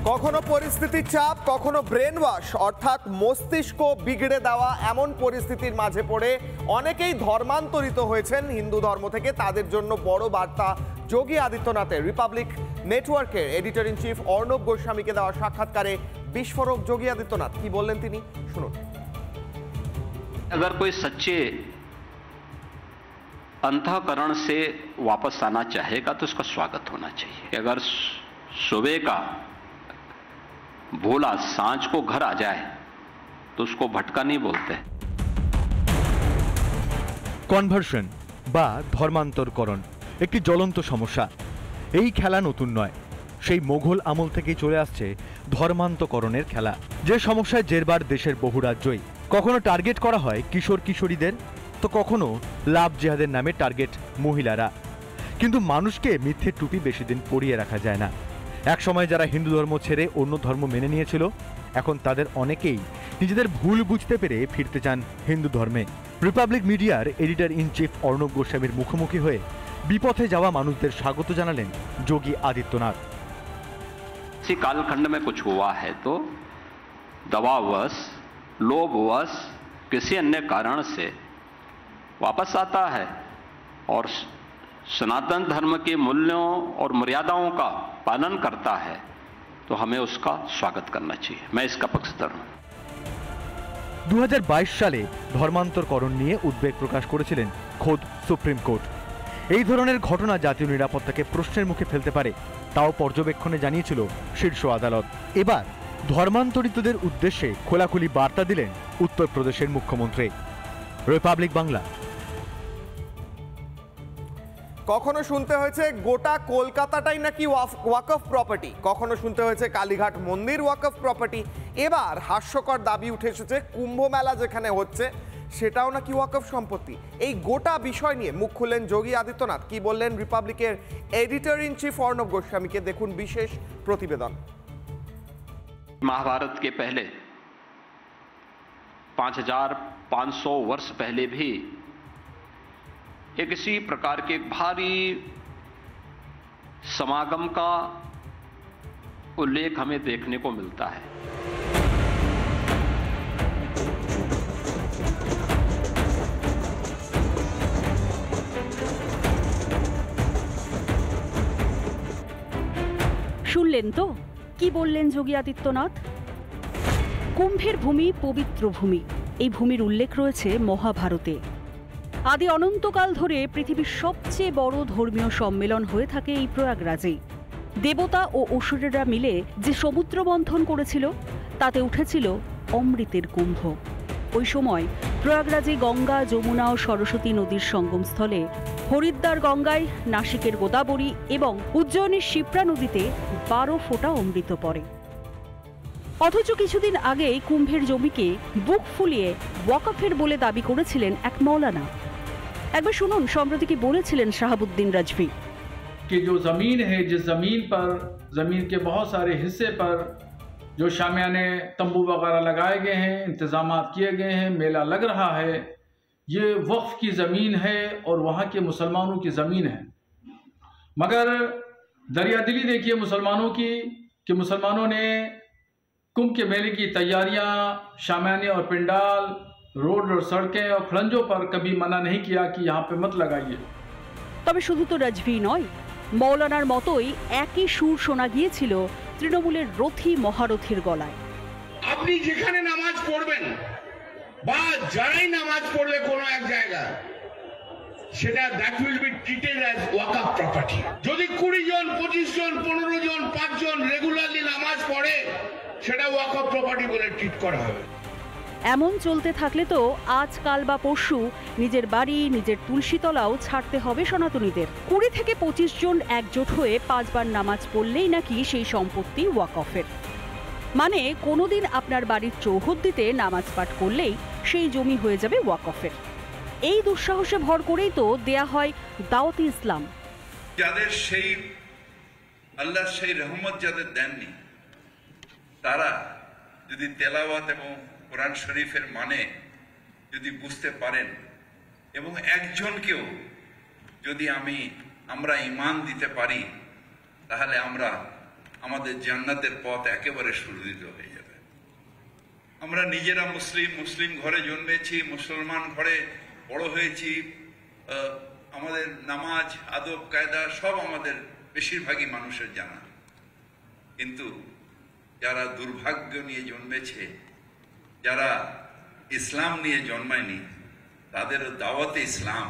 কখনো পরিস্থিতির চাপ, কখনো ব্রেন ওয়াশ অর্থাৎ মস্তিষ্ক বিগড়ে দেওয়া এমন পরিস্থিতির মাঝে পড়ে অনেকেই ধর্মান্তরিত হয়েছেন হিন্দু ধর্ম থেকে। তাদের জন্য বড় বার্তা যোগী আদিত্যনাথের। রিপাবলিক নেটওয়ার্কের এডিটর ইন চিফ অর্ণব গোস্বামীকে দেওয়া সাক্ষাৎকারে বিস্ফোরক যোগী আদিত্যনাথ কি বললেন তিনি শুনুন। अगर कोई सच्चे अंतःकरण से वापस आना चाहेगा तो उसका स्वागत होना चाहिए। अगर सुबह का भोला सांझ को घर आ जाए तो उसको भटका नहीं बोलते। কনভার্সন বা ধর্মান্তরকরণ একটি জ্বলন্ত সমস্যা। এই খেলা নতুন নয়, সেই মোঘল আমল থেকেই চলে আসছে ধর্মান্তকরণের খেলা। যে সমস্যায় জেরবার দেশের বহু রাজ্যই। কখনো টার্গেট করা হয় কিশোর কিশোরীদের, তো কখনো লাভ জেহাদের নামে টার্গেট মহিলারা। কিন্তু মানুষকে মিথ্যে টুপি বেশি দিন পরিয়ে রাখা যায় না। এক সময় যারা হিন্দু ধর্ম ছেড়ে অন্য ধর্ম মেনে নিয়েছিল, এখন তাদের অনেকেই নিজেদের ভুল বুঝতে পেরে ফিরতে চান হিন্দু ধর্মে। রিপাবলিক মিডিয়ার এডিটর ইন চিফ অর্ণব গোস্বামীর মুখোমুখি হয়ে বিপথে যাওয়া মানুষদের স্বাগত জানালেন যোগী আদিত্যনাথ। इसी कालखंड में कुछ हुआ है तो दबावश, लोभवश, किसी अन्य कारण से वापस आता है और सनातन धर्म के मूल्यों और मर्यादाओं का पालन करता है तो हमें उसका स्वागत करना चाहिए। मैं इसका पक्षधर हूं। 2022 সালে ধর্মান্তরকরণ নিয়ে উদ্বেগ প্রকাশ করেছিলেন খোদ সুপ্রিম কোর্ট। এই ধরনের ঘটনা জাতীয় নিরাপত্তাকে প্রশ্নের মুখে ফেলতে পারে, তাও পর্যবেক্ষণে জানিয়েছিল শীর্ষ আদালত। এবার ধর্মান্তরিতদের উদ্দেশ্যে খোলাখুলি বার্তা দিলেন উত্তরপ্রদেশের মুখ্যমন্ত্রী। রিপাবলিক বাংলা। কখনো শুনতে হয়েছে গোটা কলকাতাটাই নাকি ওয়াকফ প্রপার্টি, কখনো শুনতে হয়েছে কালীঘাট মন্দির ওয়াকফ প্রপার্টি। এবার হাস্যকর দাবি উঠে এসেছে কুম্ভ মেলা যেখানে হচ্ছে সেটাও নাকি ওয়াকফ সম্পত্তি। এই গোটা বিষয় নিয়ে মুখ খুললেন যোগী আদিত্যনাথ। কি বললেন রিপাবলিকের এডিটর ইন চিফ অর্ণব গোস্বামীকে দেখুন বিশেষ প্রতিবেদন। महाभारत के पहले 5500 वर्ष पहले भी एक इसी प्रकार के भारी समागम का उल्लेख हमें देखने को मिलता है। শুনলেন তো কি বললেন যোগী আদিত্যনাথ। কুম্ভের ভূমি পবিত্র ভূমি। এই ভূমির উল্লেখ রয়েছে মহাভারতে। আদি অনন্তকাল ধরে পৃথিবীর সবচেয়ে বড় ধর্মীয় সম্মেলন হয়ে থাকে এই প্রয়াগরাজেই। দেবতা ও অসুরেরা মিলে যে সমুদ্র মন্থন করেছিল তাতে উঠেছিল অমৃতের কুম্ভ। ওই সময় প্রয়াগরাজে গঙ্গা, যমুনা ও সরস্বতী নদীর সঙ্গমস্থলে হরিদ্বার গঙ্গায়, নাসিকের গোদাবরী এবং উজ্জয়িনীর শিপ্রা নদীতে 12 ফোঁটা অমৃত পড়ে। অথচ কিছুদিন আগেই কুম্ভের জমিকে বুক ফুলিয়ে ওয়াকফের বলে দাবি করেছিলেন এক মৌলানা। একবার শুনুন সম্প্রতি কি বলেছিলেন শাহাবুদ্দিন রাজভী। कि जो ज़मीन है, जिस ज़मीन पर ज़मीन के बहुत सारे हिस्से पर जो शामियाने तंबू वगैरह लगाए गए हैं, इंतज़ामात किए गए हैं, मेला लग रहा है, ये वक्फ की ज़मीन है और वहाँ के मुसलमानों की ज़मीन है। मगर दरियादिली देखिए मुसलमानों की कि मुसलमानों ने कुंभ के मेले की तैयारियाँ, शामियाने और पिंडाल, रोड और सड़कें और खड़ंजों पर कभी मना नहीं किया कि यहाँ पे मत लगाइए। তবে শুধু তো রাজভী নয়, মৌলানার মতোই একই সুর শোনা গিয়েছিল তৃণমূলের রথী মহারথীর গলায়। আপনি যেখানে নামাজ পড়বেন বা যারাই নামাজ পড়বে কোনো এক জায়গায়, সেটা that will be treated as Waqf property. যদি 20 জন, 25 জন, 15 জন, 5 জন রেগুলারলি নামাজ পড়ে, সেটা ওয়াকফ প্রপার্টি বলে ট্রিট করা হবে। এমন চলতে থাকলে তো আজকাল বা পরশু নিজের বাড়ি, নিজের তুলসীতলাও ছাড়তে হবে সনাতনীদের। 20 থেকে 25 জন একজোট হয়ে 5 বার নামাজ পড়লেই নাকি সেই সম্পত্তি ওয়াকফের। মানে কোনোদিন আপনার বাড়ির চৌহদ্দিতে নামাজ পাঠ করলেই সেই জমি হয়ে যাবে ওয়াকফের। এই দুঃসাহসে ভর করেই তো দেয়া হয় দাওয়াতে ইসলাম। যাদের সেই আল্লাহর সেই রহমত যাদের দেননি, তারা যদি তেলাওয়াত এবং কোরআন শরীফের মানে যদি বুঝতে পারেন এবং একজনকেও যদি আমরা ঈমান দিতে পারি, তাহলে আমরা আমাদের জান্নাতের পথ একেবারে সুদৃঢ় হয়ে যাবে। আমরা নিজেরা মুসলিম ঘরে জন্মেছি, মুসলমান ঘরে বড় হয়েছি, আমাদের নামাজ আদব কায়দা সব আমাদের বেশিরভাগই মানুষের জানা। কিন্তু যারা দুর্ভাগ্য নিয়ে জন্মেছে, যারা ইসলাম নিয়ে জন্মায়নি, তাদেরও দাওয়াতে ইসলাম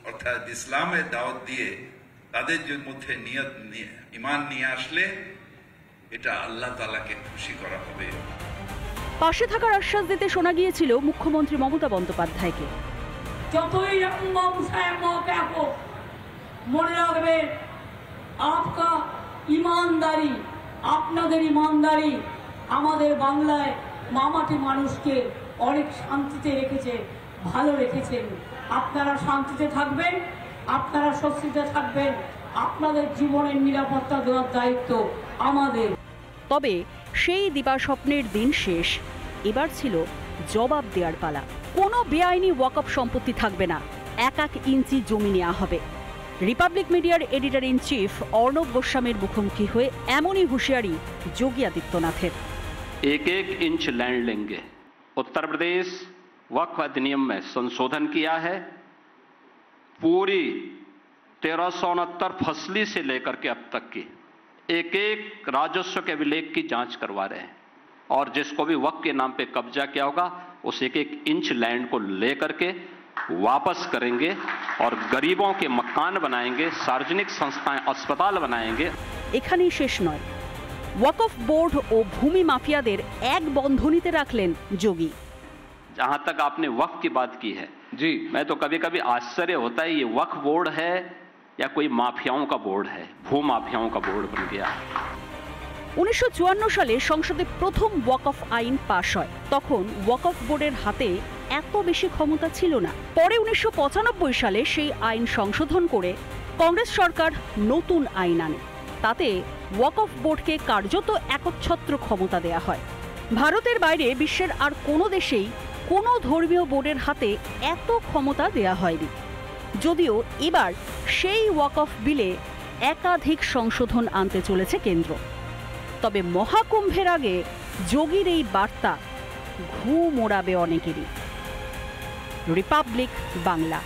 অর্থাৎ ইসলামের দাওয়াত দিয়ে তাদের মধ্যে ঈমান নিয়ে আসলে এটা আল্লাহ তাআলাকে খুশি করা হবে। পাশে থাকার আশ্বাস দিতে শোনা গিয়েছিল মুখ্যমন্ত্রী মমতা বন্দ্যোপাধ্যায়কে। যতই মনে রাখবেন, আপনাদের ইমানদারি আমাদের বাংলায় মামাটি মানুষকে অনেক শান্তিতে রেখেছে, ভালো রেখেছেন। আপনারা শান্তিতে থাকবেন, আপনারা স্বস্তিতে থাকবেন, আপনাদের জীবনের নিরাপত্তা দেওয়ার দায়িত্ব আমাদের। তবে সেই দিবাস্বপ্নের দিন শেষ, এবার ছিল জবাব দেওয়ার পালা। কোনো বেআইনি ওয়াকফ সম্পত্তি থাকবে না, 1 ইঞ্চি জমি নেওয়া হবে। রিপাবলিক মিডিয়ার এডিটর ইন চিফ অর্ণব গোস্বামীর মুখোমুখি হয়ে এমনই হুঁশিয়ারি যোগী আদিত্যনাথের। 1 इंच लैंड लेंगे। उत्तर प्रदेश वक्फ अधिनियम में संशोधन किया है, पूरी 1369 फसली से लेकर के अब तक की एक राजस्व के अभिलेख की जांच करवा रहे हैं, और जिसको भी वक्फ के नाम पे कब्जा किया होगा उस 1 इंच लैंड को लेकर के वापस करेंगे और गरीबों के मकान बनाएंगे, सार्वजनिक संस्थाएं अस्पताल बनाएंगे। এখানেই শেষ নয়, ওয়াকফ বোর্ড ও ভূমি মাফিয়াদের এক বন্ধনীতে রাখলেন যোগী। जहां तक आपने वक्फ की बात की है जी, मैं तो कभी कभी आश्चर्य होता है ये वक्फ बोर्ड है या कोई माफियाओं का बोर्ड है, भू माफियाओं का बोर्ड बन गया। 1954 সালে সংসদে প্রথম ওয়াকফ আইন পাশ হয়। তখন ওয়াকফ বোর্ডের হাতে এত বেশি ক্ষমতা ছিল না। পরে 1995 সালে সেই আইন সংশোধন করে কংগ্রেস সরকার নতুন আইন আনে। তাতে ওয়াকফ বোর্ডকে কার্যত একচ্ছত্র ক্ষমতা দেয়া হয়। ভারতের বাইরে বিশ্বের আর কোনো দেশেই কোনো ধর্মীয় বোর্ডের হাতে এত ক্ষমতা দেয়া হয়নি। যদিও এবার সেই ওয়াকফ বিলে একাধিক সংশোধন আনতে চলেছে কেন্দ্র। তবে মহাকুম্ভের আগে যোগীর এই বার্তা ঘুম ওড়াবে অনেকেরই। রিপাবলিক বাংলা।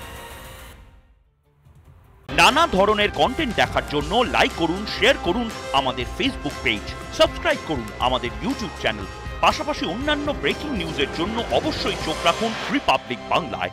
নানা ধরনের কন্টেন্ট দেখার জন্য লাইক করুন, শেয়ার করুন আমাদের ফেসবুক পেজ, সাবস্ক্রাইব করুন আমাদের ইউটিউব চ্যানেল। পাশাপাশি অন্যান্য ব্রেকিং নিউজের জন্য অবশ্যই চোখ রাখুন রিপাবলিক বাংলায়।